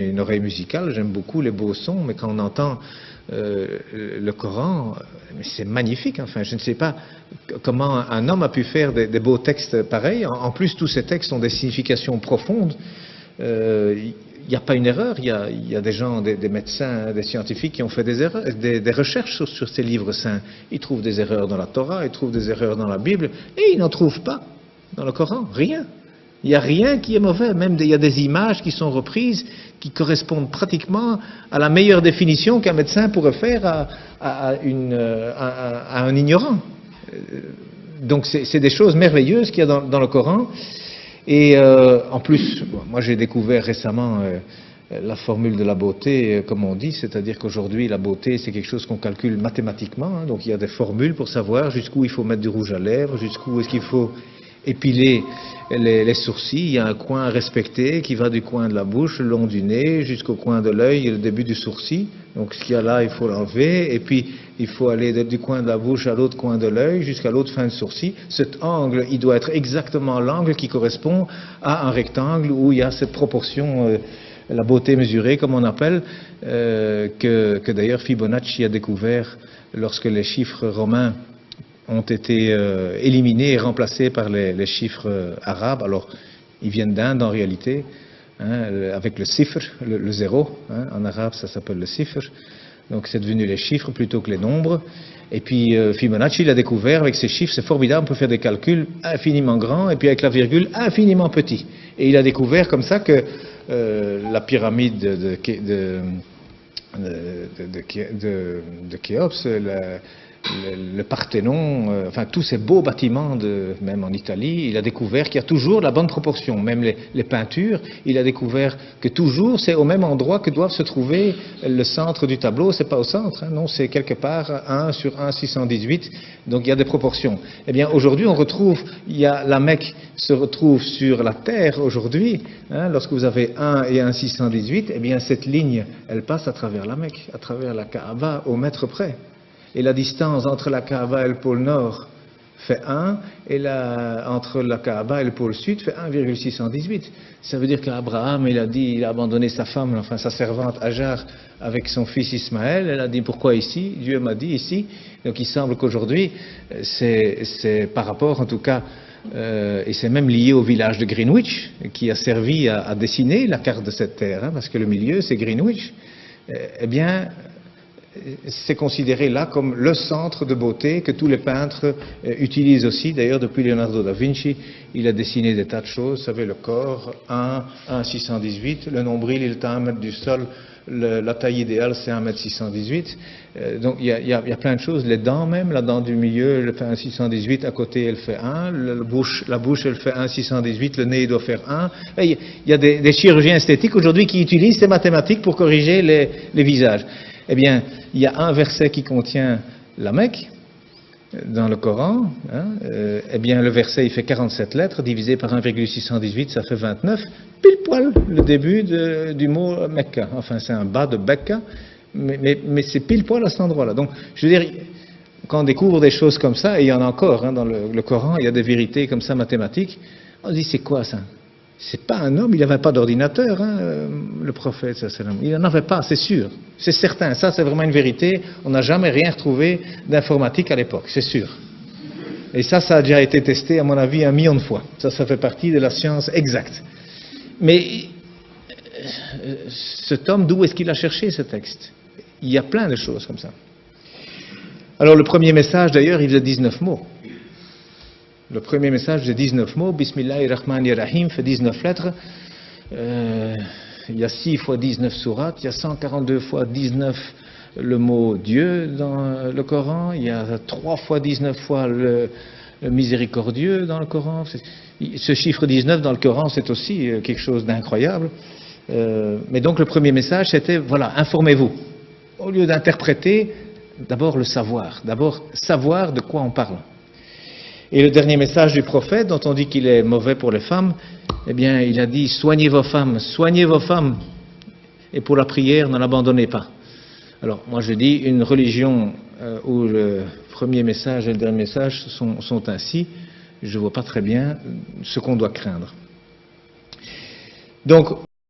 une oreille musicale, j'aime beaucoup les beaux sons, mais quand on entend le Coran, c'est magnifique. Enfin, je ne sais pas comment un homme a pu faire des beaux textes pareils. En plus, tous ces textes ont des significations profondes. Il n'y a pas une erreur. Il y a des gens, des médecins, des scientifiques qui ont fait des erreurs, des recherches sur ces livres saints. Ils trouvent des erreurs dans la Torah, ils trouvent des erreurs dans la Bible, et ils n'en trouvent pas dans le Coran. Rien. Il n'y a rien qui est mauvais, même il y a des images qui sont reprises qui correspondent pratiquement à la meilleure définition qu'un médecin pourrait faire à un ignorant. Donc c'est des choses merveilleuses qu'il y a dans le Coran. Et en plus, moi j'ai découvert récemment la formule de la beauté, comme on dit, c'est-à-dire qu'aujourd'hui la beauté c'est quelque chose qu'on calcule mathématiquement, hein, donc il y a des formules pour savoir jusqu'où il faut mettre du rouge à lèvres, jusqu'où est-ce qu'il faut épiler les sourcils. Il y a un coin à respecter qui va du coin de la bouche, le long du nez, jusqu'au coin de l'œil et le début du sourcil. Donc ce qu'il y a là, il faut l'enlever, et puis il faut aller du coin de la bouche à l'autre coin de l'œil, jusqu'à l'autre fin de sourcil. Cet angle, il doit être exactement l'angle qui correspond à un rectangle où il y a cette proportion, la beauté mesurée, comme on appelle, que d'ailleurs Fibonacci a découvert lorsque les chiffres romains ont été éliminés et remplacés par les chiffres arabes. Alors, ils viennent d'Inde en réalité, hein, avec le sifr, le zéro, hein, en arabe ça s'appelle le sifr, donc c'est devenu les chiffres plutôt que les nombres. Et puis Fibonacci l'a découvert avec ces chiffres, c'est formidable, on peut faire des calculs infiniment grands, et puis avec la virgule infiniment petit. Et il a découvert comme ça que la pyramide de Khéops, le Parthénon, enfin tous ces beaux bâtiments, même en Italie, il a découvert qu'il y a toujours la bonne proportion. Même les peintures, il a découvert que toujours c'est au même endroit que doit se trouver le centre du tableau. C'est pas au centre, hein, non, c'est quelque part 1 sur 1,618. Donc il y a des proportions. Eh bien aujourd'hui on retrouve, la Mecque se retrouve sur la terre aujourd'hui. Hein, lorsque vous avez 1 et 1,618, eh bien cette ligne, elle passe à travers la Mecque, à travers la Kaaba au mètre près. Et la distance entre la Kaaba et le pôle Nord fait 1, et entre la Kaaba et le pôle Sud fait 1,618. Ça veut dire qu'Abraham, il a abandonné sa femme, enfin sa servante Hajar, avec son fils Ismaël. Elle a dit pourquoi ici? Dieu m'a dit ici. Donc il semble qu'aujourd'hui, c'est par rapport en tout cas, et c'est même lié au village de Greenwich, qui a servi à dessiner la carte de cette terre, hein, parce que le milieu c'est Greenwich. Eh bien, c'est considéré là comme le centre de beauté que tous les peintres utilisent aussi. D'ailleurs, depuis Leonardo da Vinci, il a dessiné des tas de choses. Vous savez, le corps, 1,618, le nombril, il est à 1 mètre du sol, la taille idéale, c'est 1,618 m. Donc, il y a plein de choses. Les dents même, la dent du milieu, elle fait 1,618, à côté, elle fait 1. La bouche, elle fait 1,618, le nez, il doit faire 1. Et il y a des chirurgiens esthétiques aujourd'hui qui utilisent ces mathématiques pour corriger les visages. Eh bien, il y a un verset qui contient la Mecque dans le Coran. Hein, eh bien, le verset, il fait 47 lettres, divisé par 1,618, ça fait 29. Pile poil le début du mot Mecca. Enfin, c'est un bas de Becca, mais c'est pile poil à cet endroit-là. Donc, je veux dire, quand on découvre des choses comme ça, et il y en a encore hein, dans le Coran, il y a des vérités comme ça mathématiques, on se dit, c'est quoi ça? C'est pas un homme, il n'avait pas d'ordinateur, hein, le prophète, il n'en avait pas, c'est sûr, c'est certain, ça c'est vraiment une vérité, on n'a jamais rien retrouvé d'informatique à l'époque, c'est sûr. Et ça a déjà été testé, à mon avis, 1 million de fois, ça fait partie de la science exacte. Mais cet homme, d'où est-ce qu'il a cherché ce texte? Il y a plein de choses comme ça. Alors le premier message d'ailleurs, il faisait 19 mots. Le premier message de 19 mots, Bismillahirrahmanirrahim, fait 19 lettres. Il y a 6 fois 19 sourates, il y a 142 fois 19 le mot Dieu dans le Coran, il y a 3 fois 19 fois le miséricordieux dans le Coran. Ce chiffre 19 dans le Coran, c'est aussi quelque chose d'incroyable. Mais donc le premier message, c'était, voilà, informez-vous. Au lieu d'interpréter, d'abord le savoir. D'abord savoir de quoi on parle. Et le dernier message du prophète, dont on dit qu'il est mauvais pour les femmes, eh bien, il a dit, soignez vos femmes, et pour la prière, ne l'abandonnez pas. Alors, moi je dis, une religion où le premier message et le dernier message sont ainsi, je ne vois pas très bien ce qu'on doit craindre. Donc,